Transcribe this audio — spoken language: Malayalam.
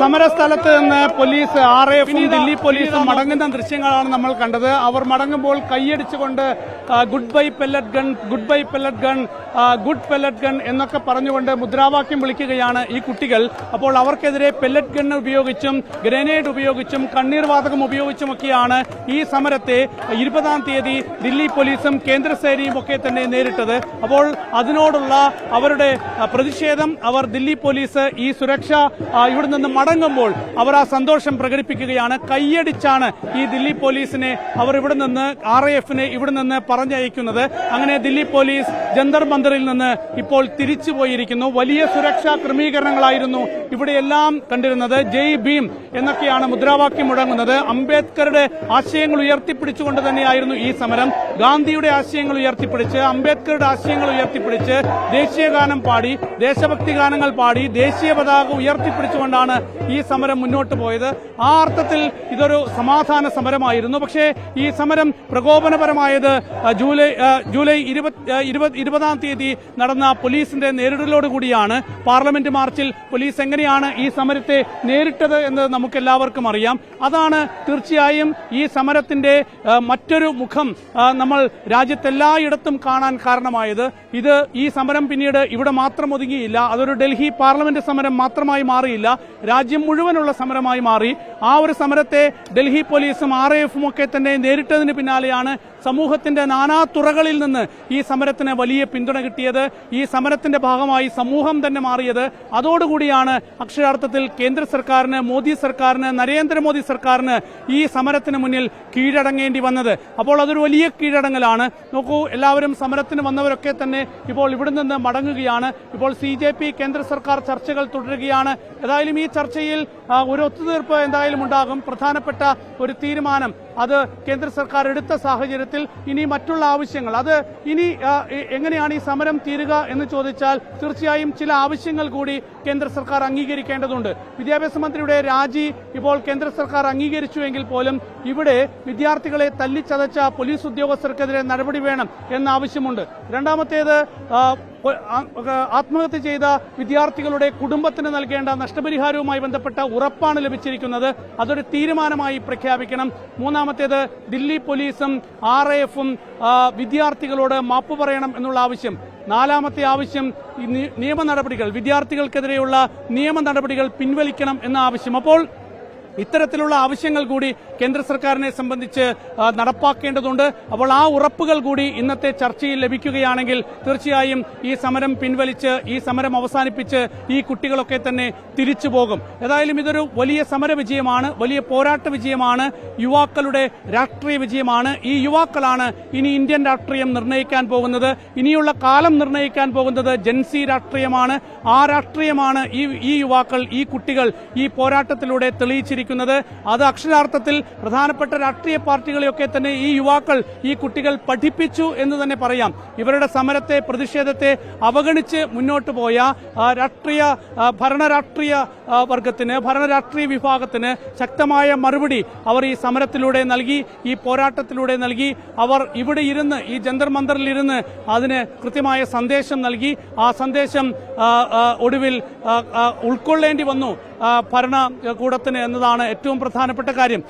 സമരസ്ഥലത്ത് നിന്ന് പോലീസ് RAFും ദില്ലി പോലീസും മടങ്ങുന്ന ദൃശ്യങ്ങളാണ് നമ്മൾ കണ്ടത്. അവർ മടങ്ങുമ്പോൾ കൈയടിച്ചുകൊണ്ട് goodbye pellet gun, goodbye pellet gun, good pellet gun എന്നൊക്കെ പറഞ്ഞുകൊണ്ട് മുദ്രാവാക്യം വിളിക്കുകയാണ് ഈ കുട്ടികൾ. അപ്പോൾ അവർക്കെതിരെ പെല്ലറ്റ് ഗൺ ഉപയോഗിച്ചും ഗ്രനേഡ് ഉപയോഗിച്ചും കണ്ണീർ വാതകം ഉപയോഗിച്ചുമൊക്കെയാണ് ഈ സമരത്തെ 20-ാം തീയതി ദില്ലി പോലീസും കേന്ദ്രസേനയും ഒക്കെ തന്നെ നേരിട്ടത്. അപ്പോൾ അതിനോടുള്ള അവരുടെ പ്രതിഷേധം അവർ ദില്ലി പോലീസ് ഈ സുരക്ഷ ഇവിടെ നിന്ന് മടങ്ങുമ്പോൾ അവർ ആ സന്തോഷം പ്രകടിപ്പിക്കുകയാണ്. കൈയടിച്ചാണ് ഈ ദില്ലി പോലീസിനെ അവർ ഇവിടെ നിന്ന് RAFിനെ ഇവിടെ നിന്ന് പറഞ്ഞയക്കുന്നത്. അങ്ങനെ ദില്ലി പോലീസ് ജന്തർ മന്ദിറിൽ നിന്ന് ഇപ്പോൾ തിരിച്ചുപോയിരിക്കുന്നു. വലിയ സുരക്ഷാ ക്രമീകരണങ്ങളായിരുന്നു ഇവിടെയെല്ലാം കണ്ടിരുന്നത്. ജയ് ഭീം എന്നൊക്കെയാണ് മുദ്രാവാക്യം മുഴങ്ങുന്നത്. അംബേദ്കറുടെ ആശയങ്ങൾ ഉയർത്തിപ്പിടിച്ചുകൊണ്ട് തന്നെയായിരുന്നു ഈ സമരം. ഗാന്ധിയുടെ ആശയങ്ങൾ ഉയർത്തിപ്പിടിച്ച്, അംബേദ്കറുടെ ആശയങ്ങൾ ഉയർത്തിപ്പിടിച്ച് ദേശീയഗാനം പാടി, ദേശഭക്തി ഗാനങ്ങൾ പാടി, ദേശീയ പതാക ഉയർത്തിപ്പിടിച്ചുകൊണ്ടാണ് ഈ സമരം മുന്നോട്ട് പോയത്. ആ അർത്ഥത്തിൽ ഇതൊരു സമാധാന സമരമായിരുന്നു. പക്ഷേ ഈ സമരം പ്രകോപനപരമായത് ജൂലൈ 20-ാം തീയതി നടന്ന പോലീസിന്റെ നേരിടലോടുകൂടിയാണ്. പാർലമെന്റ് മാർച്ചിൽ പോലീസ് എങ്ങനെയാണ് ഈ സമരത്തെ നേരിട്ടത് എന്ന് നമുക്കെല്ലാവർക്കും അറിയാം. അതാണ് തീർച്ചയായും ഈ സമരത്തിന്റെ മറ്റൊരു മുഖം നമ്മൾ രാജ്യത്തെല്ലായിടത്തും കാണാൻ കാരണമായത്. ഈ സമരം പിന്നീട് ഇവിടെ മാത്രം ഒതുങ്ങിയില്ല. അതൊരു ഡൽഹി പാർലമെന്റ് സമരം മാത്രമായി മാറിയില്ല, രാജ്യം മുഴുവനുള്ള സമരമായി മാറി. ആ ഒരു സമരത്തെ ഡൽഹി പോലീസും RAFും ഒക്കെ തന്നെ നേരിട്ടതിന് പിന്നാലെയാണ് സമൂഹത്തിന്റെ നാനാ തുറകളിൽ നിന്ന് ഈ സമരത്തിന് വലിയ പിന്തുണ കിട്ടിയത്. ഈ സമരത്തിന്റെ ഭാഗമായി സമൂഹം തന്നെ മാറിയത്. അതോടുകൂടിയാണ് അക്ഷരാർത്ഥത്തിൽ കേന്ദ്ര സർക്കാരിന്, മോദി സർക്കാരിന്, നരേന്ദ്രമോദി സർക്കാരിന് ഈ സമരത്തിന് മുന്നിൽ കീഴടങ്ങേണ്ടി വന്നത്. അപ്പോൾ അതൊരു വലിയ കീഴടങ്ങലാണ്. നോക്കൂ, എല്ലാവരും സമരത്തിന് വന്നവരൊക്കെ തന്നെ ഇപ്പോൾ ഇവിടെ നിന്ന് മടങ്ങുകയാണ്. ഇപ്പോൾ CJP കേന്ദ്ര സർക്കാർ ചർച്ചകൾ തുടരുകയാണ്. ഏതായാലും ഈ ചർച്ചയിൽ ഒരു ഒത്തുതീർപ്പ് എന്തായാലും ഉണ്ടാകും. പ്രധാനപ്പെട്ട ഒരു തീരുമാനം അത് കേന്ദ്ര സർക്കാർ എടുത്ത സാഹചര്യത്തിൽ ഇനി മറ്റുള്ള ആവശ്യങ്ങൾ, അത് ഇനി എങ്ങനെയാണ് ഈ സമരം തീരുക എന്ന് ചോദിച്ചാൽ തീർച്ചയായും ചില ആവശ്യങ്ങൾ കൂടി കേന്ദ്ര സർക്കാർ അംഗീകരിക്കേണ്ടതുണ്ട്. വിദ്യാഭ്യാസ മന്ത്രിയുടെ രാജി ഇപ്പോൾ കേന്ദ്ര സർക്കാർ അംഗീകരിച്ചുവെങ്കിൽ പോലും ഇവിടെ വിദ്യാർത്ഥികളെ തല്ലിച്ചതച്ച പോലീസ് ഉദ്യോഗസ്ഥർക്കെതിരെ നടപടി വേണം എന്ന ആവശ്യമുണ്ട്. രണ്ടാമത്തേത് ആത്മഹത്യ ചെയ്ത വിദ്യാർത്ഥികളുടെ കുടുംബത്തിന് നൽകേണ്ട നഷ്ടപരിഹാരവുമായി ബന്ധപ്പെട്ട ഉറപ്പാണ് ലഭിച്ചിരിക്കുന്നത്. അതൊരു തീരുമാനമായി പ്രഖ്യാപിക്കണം. മൂന്നാമത്തേത് ദില്ലി പോലീസും RAFും വിദ്യാർത്ഥികളോട് മാപ്പ് പറയണം എന്നുള്ള ആവശ്യം. നാലാമത്തെ ആവശ്യം നിയമ നടപടികൾ, വിദ്യാർത്ഥികൾക്കെതിരെയുള്ള നിയമ നടപടികൾ പിൻവലിക്കണം എന്ന ആവശ്യം. അപ്പോൾ ഇത്തരത്തിലുള്ള ആവശ്യങ്ങൾ കൂടി കേന്ദ്ര സർക്കാരിനെ സംബന്ധിച്ച് നടപ്പാക്കേണ്ടതുണ്ട്. അപ്പോൾ ആ ഉറപ്പുകൾ കൂടി ഇന്നത്തെ ചർച്ചയിൽ ലഭിക്കുകയാണെങ്കിൽ തീർച്ചയായും ഈ സമരം പിൻവലിച്ച്, ഈ സമരം അവസാനിപ്പിച്ച് ഈ കുട്ടികളൊക്കെ തന്നെ തിരിച്ചു പോകും. ഏതായാലും ഇതൊരു വലിയ സമര വിജയമാണ്, വലിയ പോരാട്ട വിജയമാണ്, യുവാക്കളുടെ രാഷ്ട്രീയ വിജയമാണ്. ഈ യുവാക്കളാണ് ഇനി ഇന്ത്യൻ രാഷ്ട്രീയം നിർണ്ണയിക്കാൻ പോകുന്നത്. ഇനിയുള്ള കാലം നിർണ്ണയിക്കാൻ പോകുന്നത് ജൻസി രാഷ്ട്രീയമാണ്. ആ രാഷ്ട്രീയമാണ് ഈ യുവാക്കൾ, ഈ കുട്ടികൾ ഈ പോരാട്ടത്തിലൂടെ തെളിയിച്ചിരിക്കുന്നത്. അത് അക്ഷരാർത്ഥത്തിൽ പ്രധാനപ്പെട്ട രാഷ്ട്രീയ പാർട്ടികളെയൊക്കെ തന്നെ ഈ യുവാക്കൾ, ഈ കുട്ടികൾ പഠിപ്പിച്ചു എന്ന് തന്നെ പറയാം. ഇവരുടെ സമരത്തെ, പ്രതിഷേധത്തെ അവഗണിച്ച് മുന്നോട്ട് പോയ ഭരണരാഷ്ട്രീയ വർഗത്തിന്, ഭരണരാഷ്ട്രീയ വിഭാഗത്തിന് ശക്തമായ മറുപടി അവർ ഈ സമരത്തിലൂടെ നൽകി, ഈ പോരാട്ടത്തിലൂടെ നൽകി. അവർ ഇവിടെ ഇരുന്ന്, ഈ ജന്തർ മന്ദറിൽ ഇരുന്ന് അതിന് കൃത്യമായ സന്ദേശം നൽകി. ആ സന്ദേശം ഒടുവിൽ ഉൾക്കൊള്ളേണ്ടി വന്നു ഭരണകൂടത്തിന് എന്നതാണ് ഏറ്റവും പ്രധാനപ്പെട്ട കാര്യം.